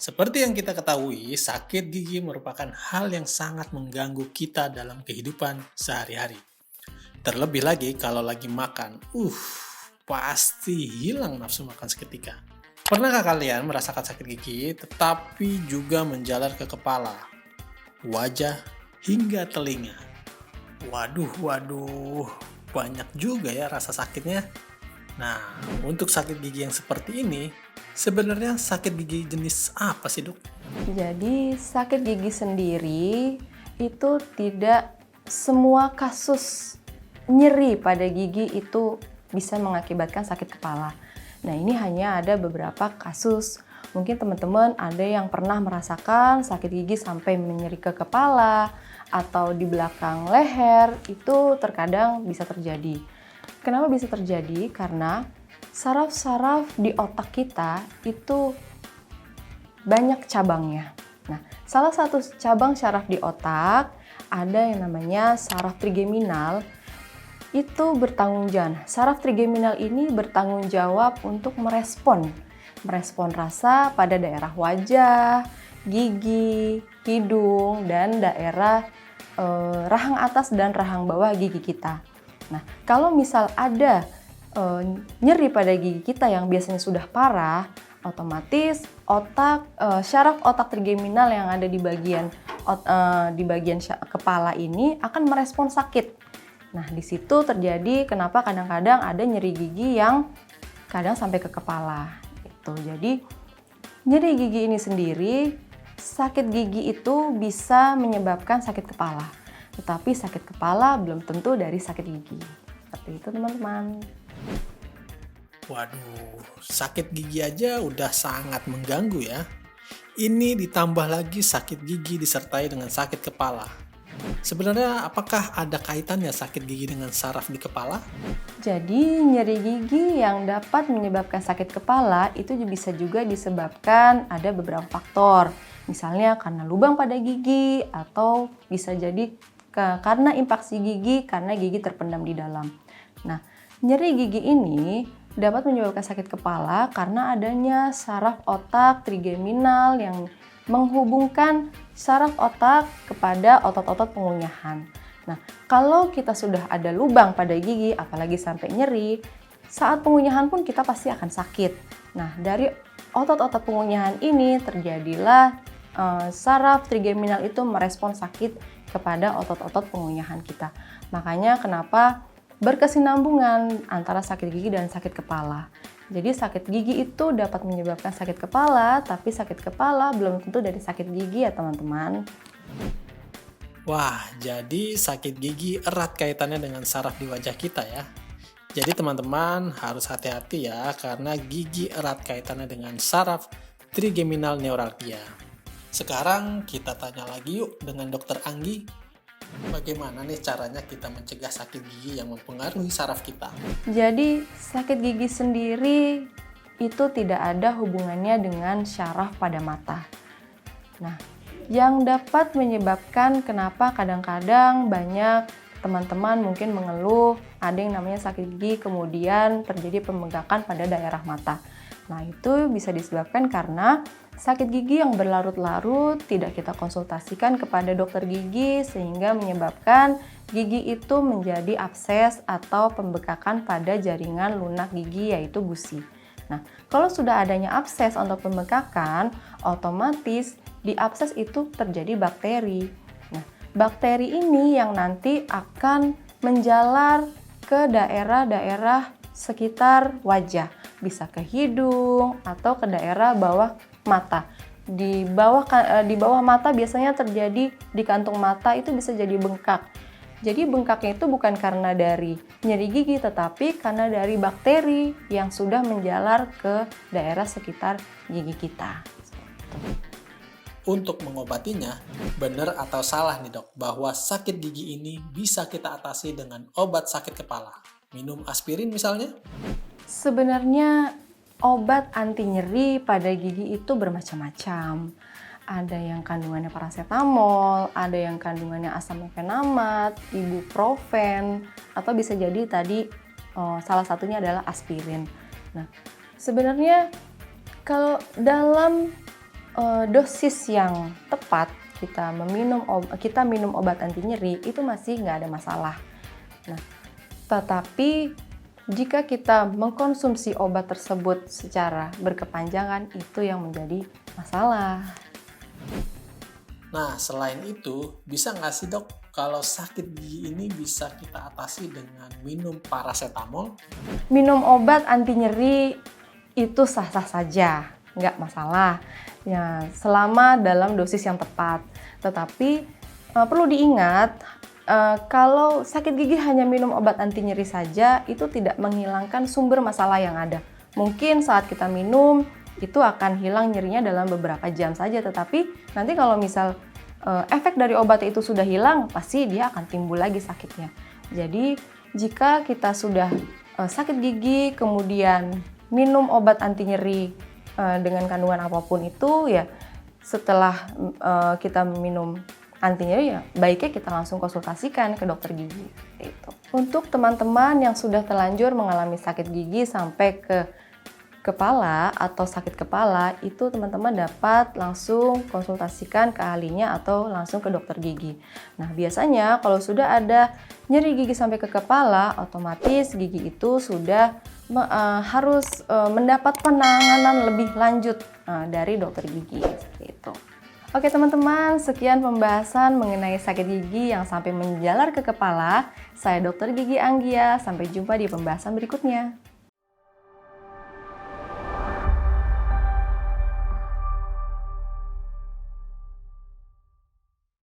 Seperti yang kita ketahui, sakit gigi merupakan hal yang sangat mengganggu kita dalam kehidupan sehari-hari. Terlebih lagi kalau lagi makan, pasti hilang nafsu makan seketika. Pernahkah kalian merasakan sakit gigi tetapi juga menjalar ke kepala, wajah, hingga telinga? Waduh, banyak juga ya rasa sakitnya. Nah, untuk sakit gigi yang seperti ini, sebenarnya sakit gigi jenis apa sih, Dok? Jadi sakit gigi sendiri itu tidak semua kasus nyeri pada gigi itu bisa mengakibatkan sakit kepala. Nah, ini hanya ada beberapa kasus. Mungkin teman-teman ada yang pernah merasakan sakit gigi sampai menyeri ke kepala atau di belakang leher, itu terkadang bisa terjadi. Kenapa bisa terjadi? Karena saraf-saraf di otak kita itu banyak cabangnya. Nah, salah satu cabang saraf di otak ada yang namanya saraf trigeminal. Itu bertanggung jawab. Saraf trigeminal ini bertanggung jawab untuk merespon rasa pada daerah wajah, gigi, hidung, dan daerah rahang atas dan rahang bawah gigi kita. Nah, kalau misal ada nyeri pada gigi kita yang biasanya sudah parah, otomatis syaraf otak trigeminal yang ada di bagian kepala ini akan merespon sakit. Nah, di situ terjadi kenapa kadang-kadang ada nyeri gigi yang kadang sampai ke kepala. Jadi, nyeri gigi ini sendiri, sakit gigi itu bisa menyebabkan sakit kepala. Tetapi sakit kepala belum tentu dari sakit gigi. Seperti itu, teman-teman. Waduh, sakit gigi aja udah sangat mengganggu ya. Ini ditambah lagi sakit gigi disertai dengan sakit kepala. Sebenarnya apakah ada kaitannya sakit gigi dengan saraf di kepala? Jadi nyeri gigi yang dapat menyebabkan sakit kepala itu bisa juga disebabkan ada beberapa faktor. Misalnya karena lubang pada gigi atau bisa jadi karena infeksi gigi karena gigi terpendam di dalam. Nah, nyeri gigi ini dapat menyebabkan sakit kepala karena adanya saraf otak trigeminal yang menghubungkan saraf otak kepada otot-otot pengunyahan. Nah, kalau kita sudah ada lubang pada gigi, apalagi sampai nyeri, saat pengunyahan pun kita pasti akan sakit. Nah, dari otot-otot pengunyahan ini terjadilah saraf trigeminal itu merespon sakit kepada otot-otot pengunyahan kita. Makanya kenapa berkesinambungan antara sakit gigi dan sakit kepala. Jadi sakit gigi itu dapat menyebabkan sakit kepala, tapi sakit kepala belum tentu dari sakit gigi ya teman-teman. Wah, jadi sakit gigi erat kaitannya dengan saraf di wajah kita ya. Jadi teman-teman harus hati-hati ya karena gigi erat kaitannya dengan saraf trigeminal neuralgia. Sekarang kita tanya lagi yuk dengan Dokter Anggi. Bagaimana nih caranya kita mencegah sakit gigi yang mempengaruhi saraf kita? Jadi sakit gigi sendiri itu tidak ada hubungannya dengan syaraf pada mata. Nah, yang dapat menyebabkan kenapa kadang-kadang banyak teman-teman mungkin mengeluh ada yang namanya sakit gigi kemudian terjadi pembengkakan pada daerah mata. Nah, itu bisa disebabkan karena sakit gigi yang berlarut-larut tidak kita konsultasikan kepada dokter gigi sehingga menyebabkan gigi itu menjadi abses atau pembekakan pada jaringan lunak gigi yaitu gusi. Nah, kalau sudah adanya abses atau pembekakan, otomatis di abses itu terjadi bakteri. Nah, bakteri ini yang nanti akan menjalar ke daerah-daerah sekitar wajah, bisa ke hidung atau ke daerah bawah mata. Di bawah mata biasanya terjadi di kantung mata itu bisa jadi bengkak. Jadi bengkaknya itu bukan karena dari nyeri gigi tetapi karena dari bakteri yang sudah menjalar ke daerah sekitar gigi kita. Untuk mengobatinya, benar atau salah nih dok, bahwa sakit gigi ini bisa kita atasi dengan obat sakit kepala? Minum aspirin misalnya? Sebenarnya obat anti nyeri pada gigi itu bermacam-macam. Ada yang kandungannya paracetamol, ada yang kandungannya asam mefenamat, ibuprofen, atau bisa jadi tadi salah satunya adalah aspirin. Nah, sebenarnya kalau dalam dosis yang tepat kita minum obat anti nyeri itu masih nggak ada masalah. Nah, tetapi jika kita mengkonsumsi obat tersebut secara berkepanjangan itu yang menjadi masalah. Nah, selain itu, bisa nggak sih dok, kalau sakit gigi ini bisa kita atasi dengan minum paracetamol? Minum obat anti nyeri itu sah-sah saja, nggak masalah. Ya, selama dalam dosis yang tepat. Tetapi perlu diingat, kalau sakit gigi hanya minum obat anti nyeri saja, itu tidak menghilangkan sumber masalah yang ada. Mungkin saat kita minum, itu akan hilang nyerinya dalam beberapa jam saja. Tetapi nanti kalau misal efek dari obat itu sudah hilang, pasti dia akan timbul lagi sakitnya. Jadi, jika kita sudah sakit gigi, kemudian minum obat anti nyeri dengan kandungan apapun itu, ya setelah kita minum anti nyeri, ya baiknya kita langsung konsultasikan ke dokter gigi. Itu. Untuk teman-teman yang sudah terlanjur mengalami sakit gigi sampai ke kepala atau sakit kepala, itu teman-teman dapat langsung konsultasikan ke ahlinya atau langsung ke dokter gigi. Nah, biasanya kalau sudah ada nyeri gigi sampai ke kepala, otomatis gigi itu sudah harus mendapat penanganan lebih lanjut dari dokter gigi. Seperti itu. Oke teman-teman, sekian pembahasan mengenai sakit gigi yang sampai menjalar ke kepala. Saya Dr. Gigi Anggia, sampai jumpa di pembahasan berikutnya.